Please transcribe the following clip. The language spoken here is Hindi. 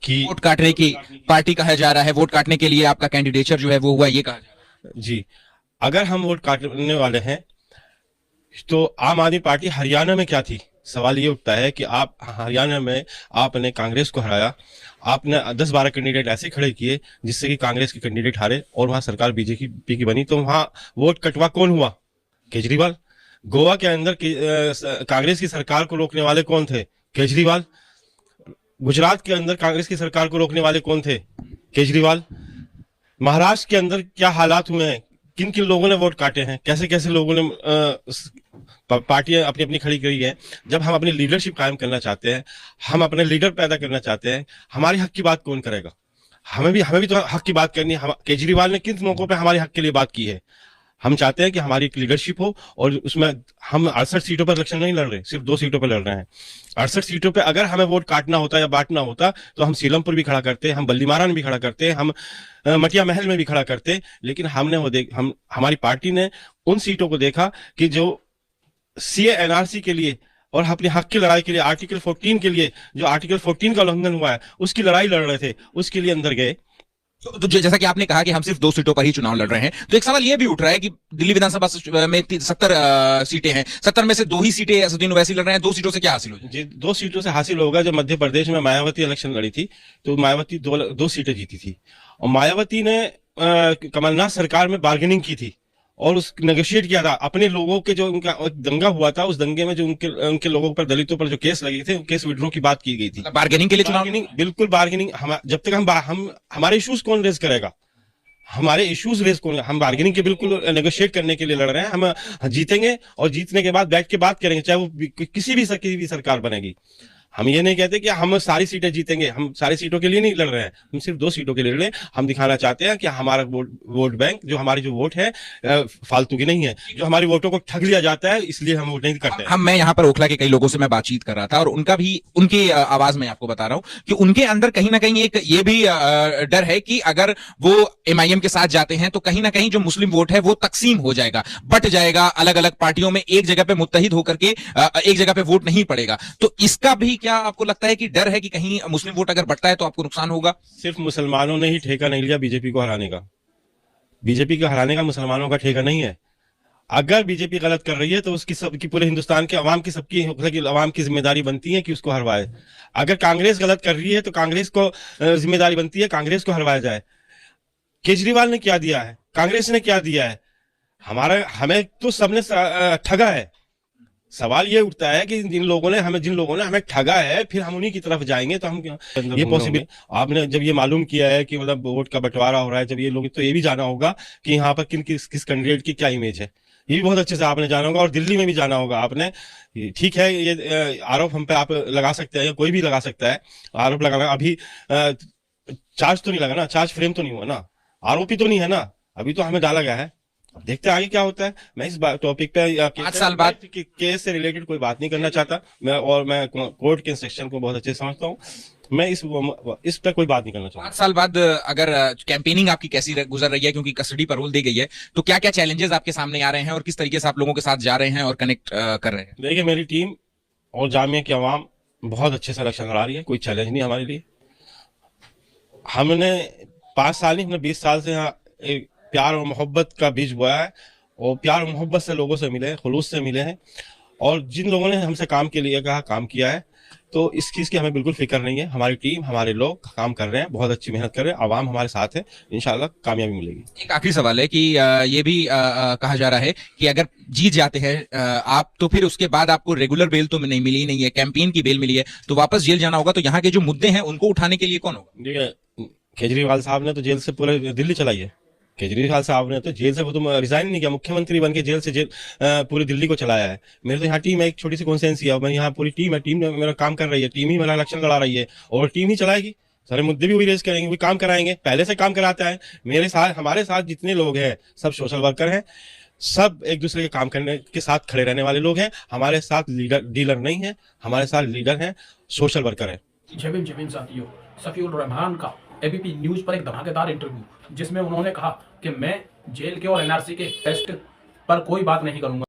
कि वोट काटने की पार्टी कहा जा रहा है, वोट काटने के लिए आपका कैंडिडेचर जो है वो हुआ, ये कहा जा रहा है। जी, अगर हम वोट काटने वाले हैं तो आम आदमी पार्टी हरियाणा में क्या थी? सवाल ये उठता है कि आप हरियाणा में आपने कांग्रेस को हराया, आपने 10-12 कैंडिडेट ऐसे खड़े किए जिससे कि कांग्रेस के कैंडिडेट हारे और वहां सरकार बीजेपी की बनी, तो वहां वोट कटवा कौन हुआ? केजरीवाल। गोवा के अंदर कांग्रेस की सरकार को रोकने वाले कौन थे? केजरीवाल। गुजरात के अंदर कांग्रेस की सरकार को रोकने वाले कौन थे? केजरीवाल। महाराष्ट्र के अंदर क्या हालात हुए हैं? किन किन लोगों ने वोट काटे हैं? कैसे कैसे लोगों ने पार्टियां अपनी अपनी खड़ी करी है? जब हम अपनी लीडरशिप कायम करना चाहते हैं, हम अपने लीडर पैदा करना चाहते हैं, हमारी हक की बात कौन करेगा? हमें भी तो हक की बात करनी है। केजरीवाल ने किन मौकों पे हमारे हक के लिए बात की है? हम चाहते हैं कि हमारी एक लीडरशिप हो और उसमें हम 68 सीटों पर इलेक्शन नहीं लड़ रहे, सिर्फ 2 सीटों पर लड़ रहे हैं। 68 सीटों पे अगर हमें वोट काटना होता या बांटना होता तो हम सीलमपुर भी खड़ा करते, हम बल्लीमारा में भी खड़ा करते, हम मटिया महल में भी खड़ा करते, लेकिन हमने हमारी पार्टी ने उन सीटों को देखा कि जो सीए एनआरसी के लिए और अपने हक की लड़ाई के लिए, आर्टिकल 14 के लिए, जो आर्टिकल 14 का उल्लंघन हुआ है उसकी लड़ाई लड़ रहे थे, उसके लिए अंदर गए। तो जैसा कि आपने कहा कि हम सिर्फ 2 सीटों पर ही चुनाव लड़ रहे हैं, तो एक सवाल यह भी उठ रहा है कि दिल्ली विधानसभा में 70 सीटें हैं, 70 में से 2 ही सीटें असदुद्दीन ओवैसी लड़ रहे हैं, 2 सीटों से क्या हासिल हो जाए? जी, 2 सीटों से हासिल होगा। जब मध्य प्रदेश में मायावती इलेक्शन लड़ी थी तो मायावती 2 सीटें जीती थी और मायावती ने कमलनाथ सरकार में बार्गेनिंग की थी और उस नेगोशिएट किया था अपने लोगों के, जो उनका दंगा हुआ था उस दंगे में जो उनके लोगों पर, दलितों पर जो केस लगे थे, केस विड्रॉ की बात की गई थी। बार्गेनिंग के लिए चुनाव? बार्गेनिंग, बिल्कुल बार्गेनिंग। जब तक हम हमारे इश्यूज कौन रेज करेगा? हमारे इश्यूज रेज कौन? हम बार्गेनिंग के बिल्कुल नेगोशिएट करने के लिए लड़ रहे हैं। हम जीतेंगे और जीतने के बाद बैठ के बात करेंगे, चाहे वो किसी भी सरकार बनेगी। हम ये नहीं कहते कि हम सारी सीटें जीतेंगे, हम सारी सीटों के लिए नहीं लड़ रहे हैं, हम सिर्फ 2 सीटों के लिए लड़ रहे हैं। हम दिखाना चाहते हैं कि हमारा वोट बैंक, जो हमारी जो वोट है फालतू की नहीं है, जो हमारी वोटों को ठग लिया जाता है, इसलिए हम वोट नहीं करते हैं। मैं यहाँ पर ओखला के कई लोगों से मैं बातचीत कर रहा था और उनका भी, उनकी आवाज में आपको बता रहा हूं कि उनके अंदर कहीं ना कहीं एक ये भी डर है कि अगर वो एमआईएम के साथ जाते हैं तो कहीं ना कहीं जो मुस्लिम वोट है वो तकसीम हो जाएगा, बट जाएगा अलग अलग पार्टियों में, एक जगह पे मुत्तहिद होकर के एक जगह पे वोट नहीं पड़ेगा। तो इसका भी क्या आपको लगता है कि डर है कि कहीं मुस्लिम वोट अगर बढ़ता है तो आपको नुकसान होगा? सिर्फ मुसलमानों ने ही ठेका नहीं लिया बीजेपी को हराने का। बीजेपी को हराने का मुसलमानों का ठेका नहीं है। अगर बीजेपी गलत कर रही है तो उसकी सबकी, पूरे हिंदुस्तान के अवाम की, सबकी अवाम की जिम्मेदारी बनती है कि उसको हरवाए। अगर कांग्रेस गलत कर रही है तो कांग्रेस को जिम्मेदारी बनती है, कांग्रेस को हरवाया जाए। केजरीवाल ने क्या दिया है? कांग्रेस ने क्या दिया है? हमें तो सबने ठगा है। सवाल ये उठता है कि जिन लोगों ने हमें ठगा है, फिर हम उन्हीं की तरफ जाएंगे तो हम ये पॉसिबल? आपने जब ये मालूम किया है कि मतलब वोट का बंटवारा हो रहा है, जब ये लोग, तो ये भी जाना होगा कि यहाँ पर किस कैंडिडेट की क्या इमेज है, ये भी बहुत अच्छे से आपने जाना होगा और दिल्ली में भी जाना होगा आपने। ठीक है, ये आरोप हम पे आप लगा सकते हैं या कोई भी लगा सकता है आरोप लगाना। अभी चार्ज तो नहीं लगा ना, चार्ज फ्रेम तो नहीं हुआ ना, आरोपी तो नहीं है ना, अभी तो हमें डाला गया है। अब देखते हैं आगे क्या होता है। मैं इस टॉपिक पे 5 साल बाद केस से रिलेटेड कोई बात नहीं करना चाहता मैं कोर्ट के इंस्ट्रक्शन को बहुत अच्छे से समझता हूँ। मैं इस पर कोई बात नहीं करना चाहता। 5 साल बाद अगर कैंपेनिंग आपकी कैसी गुजर रही है, क्योंकि कस्टडी पर रोल दी गई है, तो क्या क्या चैलेंजेस आपके सामने आ रहे हैं और किस तरीके से आप लोगों के साथ जा रहे हैं और कनेक्ट कर रहे हैं? देखिए, मेरी टीम और जामिया की आवाम बहुत अच्छे से इलेक्शन लड़ा रही है, कोई चैलेंज नहीं हमारे लिए। हमने 5 साल नहीं, हमने 20 साल से यहाँ एक प्यार और मोहब्बत का बीज बोया है और प्यार और मोहब्बत से लोगों से मिले हैं, खुलूस से मिले हैं और जिन लोगों ने हमसे काम के लिए कहा, काम किया है, तो इस चीज़ की हमें बिल्कुल फिक्र नहीं है। हमारी टीम, हमारे लोग काम कर रहे हैं, बहुत अच्छी मेहनत कर रहे हैं, आवाम हमारे साथ है, इंशाल्लाह कामयाबी मिलेगी। एक आखिरी सवाल है कि ये भी कहा जा रहा है कि अगर जीत जाते हैं आप, तो फिर उसके बाद आपको रेगुलर बेल तो नहीं मिली, नहीं है, कैंपेन की बेल मिली है, तो वापस जेल जाना होगा, तो यहाँ के जो मुद्दे हैं उनको उठाने के लिए कौन होगा? देखिए, केजरीवाल साहब ने तो जेल से पूरे दिल्ली चलाई है। केजरीवाल साहब ने तो जेल से, वो तो रिजाइन नहीं किया, मुख्यमंत्री बन के जेल से पूरी दिल्ली को चलाया है। मेरे तो यहाँ टीम है, एक छोटी सी कॉन्स्टिट्यूंसी है, मैं यहाँ पूरी टीम है, टीम मेरा काम कर रही है, टीम ही मेरा इलेक्शन लड़ा रही है और टीम ही चलाएगी। सारे मुद्दे भी वही रेज करेंगे, वही काम कराएंगे, पहले से काम कराता है। मेरे साथ, हमारे साथ जितने लोग हैं सब सोशल वर्कर हैं, सब एक दूसरे के काम करने के साथ खड़े रहने वाले लोग हैं। हमारे साथ डीलर नहीं है, हमारे साथ लीडर हैं, सोशल वर्कर है। जमीन साथियों, सफीउर रहमान का एबीपी न्यूज पर एक धमाकेदार इंटरव्यू, जिसमें उन्होंने कहा कि मैं जेल के और एनआरसी के टेस्ट पर कोई बात नहीं करूंगा।